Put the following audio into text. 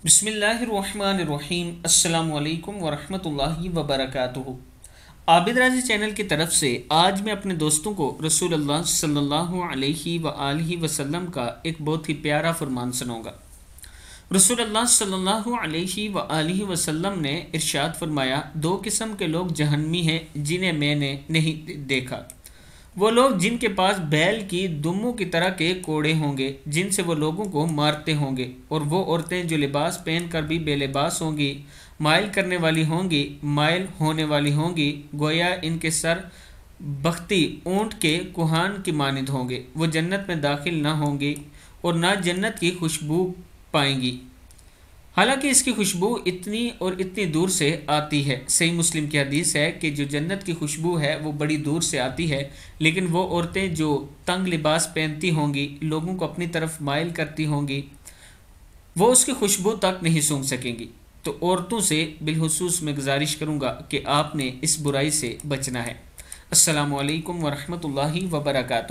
बिस्मिल्लाहिर्रहमानिर्रहीम। अस्सलामु अलैकुम वरहमतुल्लाहि वबरकातुहू। आबिद राजी चैनल की तरफ से आज मैं अपने दोस्तों को रसूलुल्लाह सल्लल्लाहु अलैहि वआलिहि वसल्लम का एक बहुत ही प्यारा फरमान सुनाऊंगा। रसूलुल्लाह सल्लल्लाहु अलैहि वआलिहि वसल्लम ने इरशाद फरमाया, दो किस्म के लोग जहन्नमी हैं जिन्हें मैंने नहीं देखा। वो लोग जिनके पास बैल की दुम्मों की तरह के कोड़े होंगे जिनसे वो लोगों को मारते होंगे, और वो औरतें जो लिबास पहन कर भी बेलिबास होंगी, माइल करने वाली होंगी, माइल होने वाली होंगी, गोया इनके सर बख्ती ऊंट के कुहान की मानिंद होंगे। वो जन्नत में दाखिल ना होंगी और ना जन्नत की खुशबू पाएंगी, हालांकि इसकी खुशबू इतनी और इतनी दूर से आती है। सही मुस्लिम की हदीस है कि जो जन्नत की खुशबू है वो बड़ी दूर से आती है, लेकिन वो औरतें जो तंग लिबास पहनती होंगी, लोगों को अपनी तरफ माइल करती होंगी, वो उसकी खुशबू तक नहीं सूंघ सकेंगी। तो औरतों से बिलखुसूस मैं गुजारिश करूँगा कि आपने इस बुराई से बचना है। अस्सलामु अलैकुम वरहमतुल्लाहि वबरकातुहू।